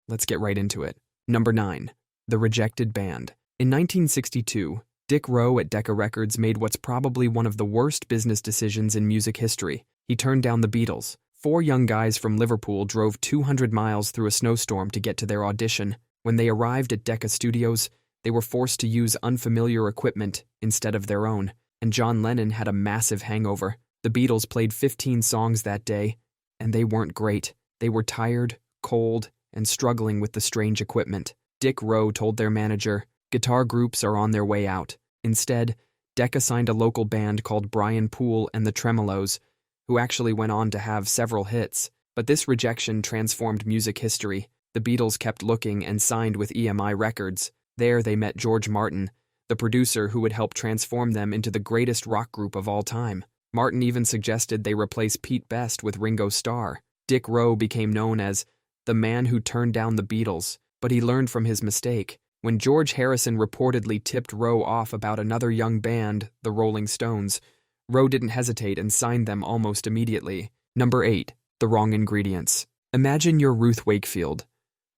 Let's get right into it. Number 9. The Rejected Band. In 1962, Dick Rowe at Decca Records made what's probably one of the worst business decisions in music history. He turned down the Beatles. 4 young guys from Liverpool drove 200 miles through a snowstorm to get to their audition. When they arrived at Decca Studios, they were forced to use unfamiliar equipment instead of their own, and John Lennon had a massive hangover. The Beatles played 15 songs that day, and they weren't great. They were tired, cold, and struggling with the strange equipment. Dick Rowe told their manager, "Guitar groups are on their way out." Instead, Decca signed a local band called Brian Poole and the Tremolos, who actually went on to have several hits. But this rejection transformed music history. The Beatles kept looking and signed with EMI Records. There they met George Martin, the producer who would help transform them into the greatest rock group of all time. Martin even suggested they replace Pete Best with Ringo Starr. Dick Rowe became known as the man who turned down the Beatles, but he learned from his mistake. When George Harrison reportedly tipped Rowe off about another young band, the Rolling Stones, Rowe didn't hesitate and signed them almost immediately. Number 8. The Wrong Ingredients. Imagine you're Ruth Wakefield,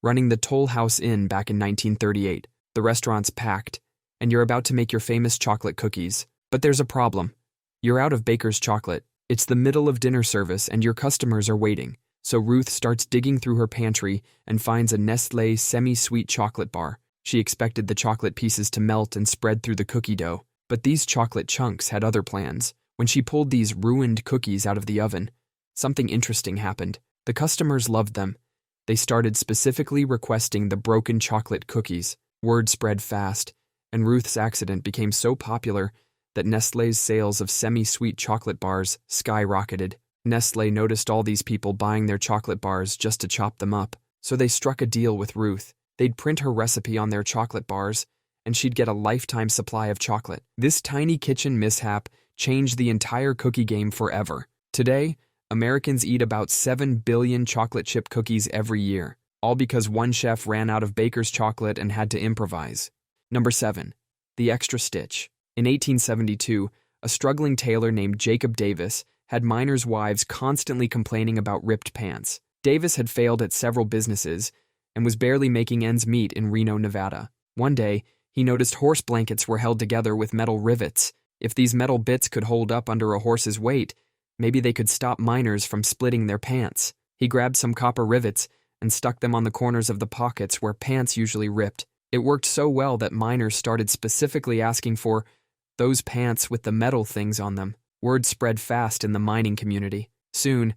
running the Toll House Inn back in 1938. The restaurant's packed, and you're about to make your famous chocolate cookies. But there's a problem. You're out of baker's chocolate. It's the middle of dinner service and your customers are waiting. So Ruth starts digging through her pantry and finds a Nestlé semi-sweet chocolate bar. She expected the chocolate pieces to melt and spread through the cookie dough, but these chocolate chunks had other plans. When she pulled these ruined cookies out of the oven, something interesting happened. The customers loved them. They started specifically requesting the broken chocolate cookies. Word spread fast, and Ruth's accident became so popular that Nestlé's sales of semi-sweet chocolate bars skyrocketed. Nestlé noticed all these people buying their chocolate bars just to chop them up, so they struck a deal with Ruth. They'd print her recipe on their chocolate bars, and she'd get a lifetime supply of chocolate. This tiny kitchen mishap changed the entire cookie game forever. Today, Americans eat about 7 billion chocolate chip cookies every year, all because one chef ran out of baker's chocolate and had to improvise. Number 7. The Extra Stitch. In 1872, a struggling tailor named Jacob Davis had miners' wives constantly complaining about ripped pants. Davis had failed at several businesses and was barely making ends meet in Reno, Nevada. One day, he noticed horse blankets were held together with metal rivets. If these metal bits could hold up under a horse's weight, maybe they could stop miners from splitting their pants. He grabbed some copper rivets and stuck them on the corners of the pockets where pants usually ripped. It worked so well that miners started specifically asking for those pants with the metal things on them. Word spread fast in the mining community. Soon,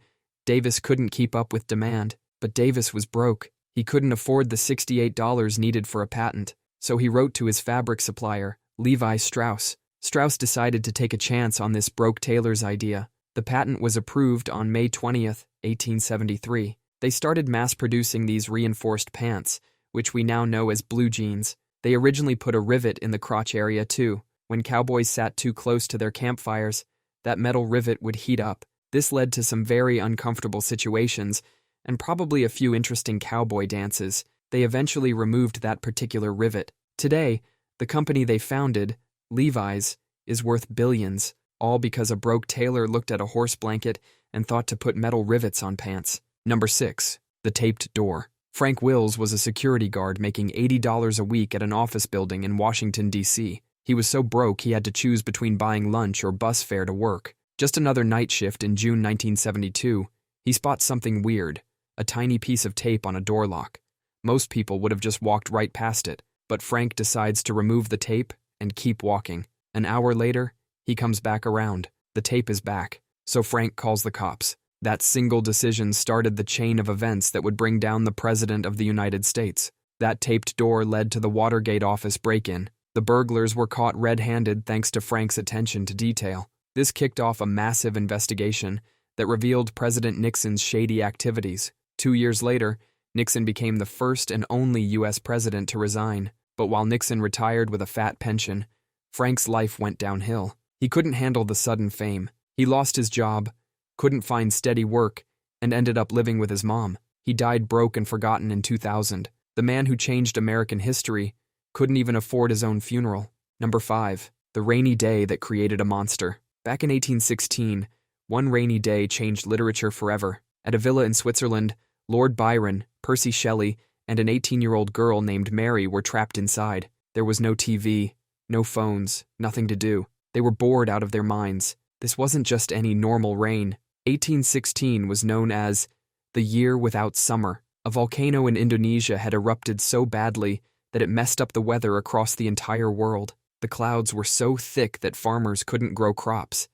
Davis couldn't keep up with demand, but Davis was broke. He couldn't afford the $68 needed for a patent, so he wrote to his fabric supplier, Levi Strauss. Strauss decided to take a chance on this broke tailor's idea. The patent was approved on May 20th, 1873. They started mass-producing these reinforced pants, which we now know as blue jeans. They originally put a rivet in the crotch area too. When cowboys sat too close to their campfires, that metal rivet would heat up. This led to some very uncomfortable situations and probably a few interesting cowboy dances. They eventually removed that particular rivet. Today, the company they founded, Levi's, is worth billions, all because a broke tailor looked at a horse blanket and thought to put metal rivets on pants. Number 6. The Taped Door. Frank Wills was a security guard making $80 a week at an office building in Washington, D.C. He was so broke he had to choose between buying lunch or bus fare to work. Just another night shift in June 1972, he spots something weird, a tiny piece of tape on a door lock. Most people would have just walked right past it, but Frank decides to remove the tape and keep walking. An hour later, he comes back around. The tape is back, so Frank calls the cops. That single decision started the chain of events that would bring down the President of the United States. That taped door led to the Watergate office break-in. The burglars were caught red-handed thanks to Frank's attention to detail. This kicked off a massive investigation that revealed President Nixon's shady activities. 2 years later, Nixon became the first and only U.S. president to resign. But while Nixon retired with a fat pension, Frank's life went downhill. He couldn't handle the sudden fame. He lost his job, couldn't find steady work, and ended up living with his mom. He died broke and forgotten in 2000. The man who changed American history couldn't even afford his own funeral. Number 5. The Rainy Day That Created a Monster. Back in 1816, one rainy day changed literature forever. At a villa in Switzerland, Lord Byron, Percy Shelley, and an 18-year-old girl named Mary were trapped inside. There was no TV, no phones, nothing to do. They were bored out of their minds. This wasn't just any normal rain. 1816 was known as the year without summer. A volcano in Indonesia had erupted so badly that it messed up the weather across the entire world. The clouds were so thick that farmers couldn't grow crops.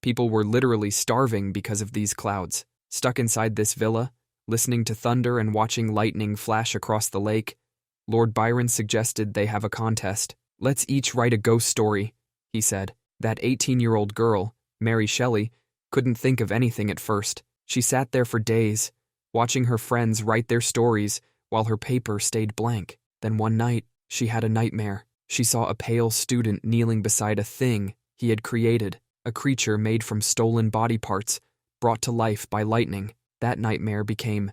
People were literally starving because of these clouds. Stuck inside this villa, listening to thunder and watching lightning flash across the lake, Lord Byron suggested they have a contest. "Let's each write a ghost story," he said. That 18-year-old girl, Mary Shelley, couldn't think of anything at first. She sat there for days, watching her friends write their stories while her paper stayed blank. Then one night, she had a nightmare. She saw a pale student kneeling beside a thing he had created, a creature made from stolen body parts, brought to life by lightning. That nightmare became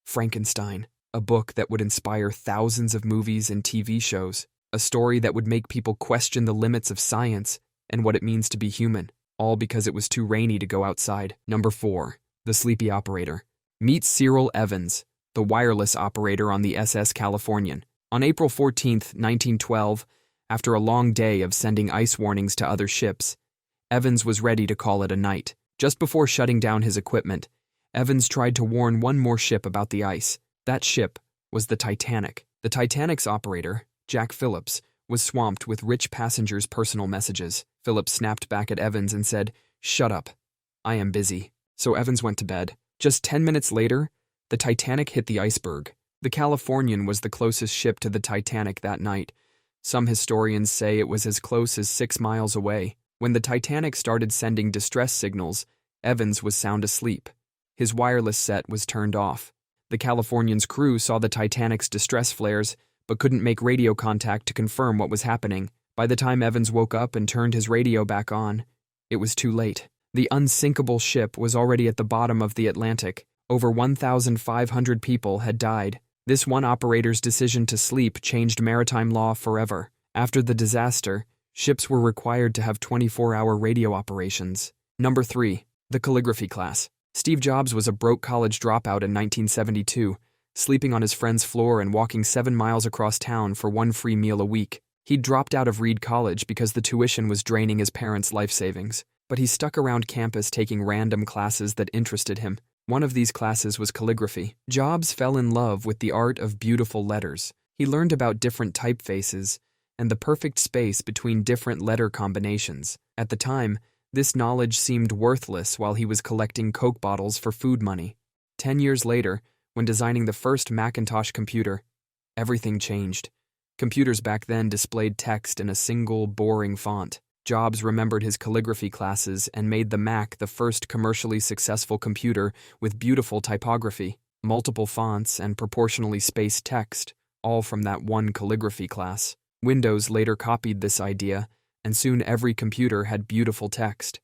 Frankenstein, a book that would inspire thousands of movies and TV shows, a story that would make people question the limits of science and what it means to be human, all because it was too rainy to go outside. Number 4. The Sleepy Operator. Meet Cyril Evans, the wireless operator on the SS Californian. On April 14, 1912, after a long day of sending ice warnings to other ships, Evans was ready to call it a night. Just before shutting down his equipment, Evans tried to warn one more ship about the ice. That ship was the Titanic. The Titanic's operator, Jack Phillips, was swamped with rich passengers' personal messages. Phillips snapped back at Evans and said, "Shut up. I am busy." So Evans went to bed. Just 10 minutes later, the Titanic hit the iceberg. The Californian was the closest ship to the Titanic that night. Some historians say it was as close as 6 miles away. When the Titanic started sending distress signals, Evans was sound asleep. His wireless set was turned off. The Californian's crew saw the Titanic's distress flares, but couldn't make radio contact to confirm what was happening. By the time Evans woke up and turned his radio back on, it was too late. The unsinkable ship was already at the bottom of the Atlantic. Over 1,500 people had died. This one operator's decision to sleep changed maritime law forever. After the disaster, ships were required to have 24-hour radio operations. Number 3. The Calligraphy Class. Steve Jobs was a broke college dropout in 1972, sleeping on his friend's floor and walking 7 miles across town for one free meal a week. He'd dropped out of Reed College because the tuition was draining his parents' life savings, but he stuck around campus taking random classes that interested him. One of these classes was calligraphy. Jobs fell in love with the art of beautiful letters. He learned about different typefaces and the perfect space between different letter combinations. At the time, this knowledge seemed worthless while he was collecting Coke bottles for food money. 10 years later, when designing the first Macintosh computer, everything changed. Computers back then displayed text in a single, boring font. Jobs remembered his calligraphy classes and made the Mac the first commercially successful computer with beautiful typography, multiple fonts, and proportionally spaced text, all from that one calligraphy class. Windows later copied this idea, and soon every computer had beautiful text.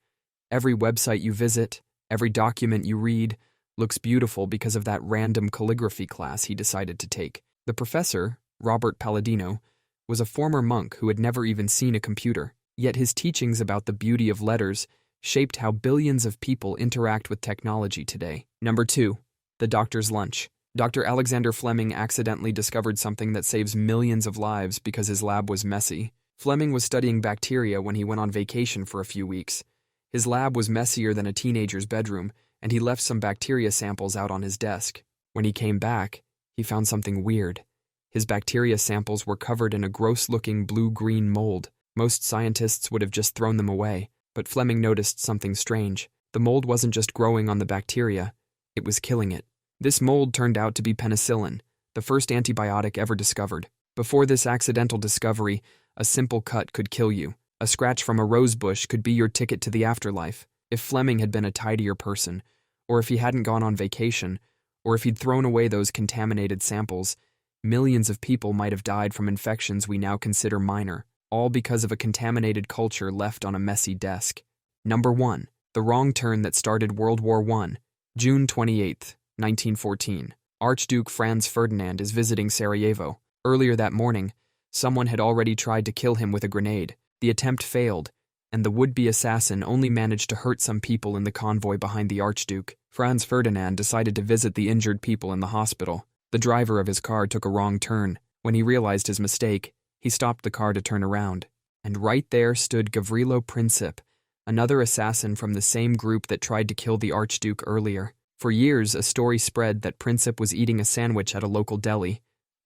Every website you visit, every document you read, looks beautiful because of that random calligraphy class he decided to take. The professor, Robert Palladino, was a former monk who had never even seen a computer. Yet his teachings about the beauty of letters shaped how billions of people interact with technology today. Number 2. The Doctor's Lunch. Dr. Alexander Fleming accidentally discovered something that saves millions of lives because his lab was messy. Fleming was studying bacteria when he went on vacation for a few weeks. His lab was messier than a teenager's bedroom, and he left some bacteria samples out on his desk. When he came back, he found something weird. His bacteria samples were covered in a gross-looking blue-green mold. Most scientists would have just thrown them away, but Fleming noticed something strange. The mold wasn't just growing on the bacteria, it was killing it. This mold turned out to be penicillin, the first antibiotic ever discovered. Before this accidental discovery, a simple cut could kill you. A scratch from a rose bush could be your ticket to the afterlife. If Fleming had been a tidier person, or if he hadn't gone on vacation, or if he'd thrown away those contaminated samples, millions of people might have died from infections we now consider minor, all because of a contaminated culture left on a messy desk. Number 1. The Wrong Turn That Started World War I. June 28, 1914. Archduke Franz Ferdinand is visiting Sarajevo. Earlier that morning, someone had already tried to kill him with a grenade. The attempt failed, and the would-be assassin only managed to hurt some people in the convoy behind the Archduke. Franz Ferdinand decided to visit the injured people in the hospital. The driver of his car took a wrong turn. When he realized his mistake, he stopped the car to turn around. And right there stood Gavrilo Princip, another assassin from the same group that tried to kill the Archduke earlier. For years, a story spread that Princip was eating a sandwich at a local deli.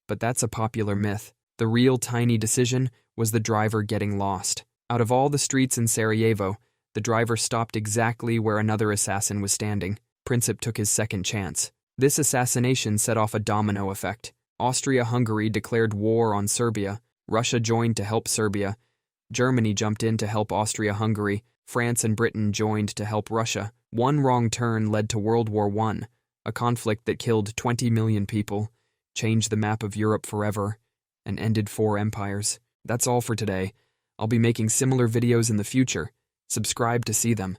But that's a popular myth. The real tiny decision was the driver getting lost. Out of all the streets in Sarajevo, the driver stopped exactly where another assassin was standing. Princip took his second chance. This assassination set off a domino effect. Austria-Hungary declared war on Serbia. Russia joined to help Serbia. Germany jumped in to help Austria-Hungary. France and Britain joined to help Russia. One wrong turn led to World War I, a conflict that killed 20 million people, changed the map of Europe forever, and ended 4 empires. That's all for today. I'll be making similar videos in the future. Subscribe to see them.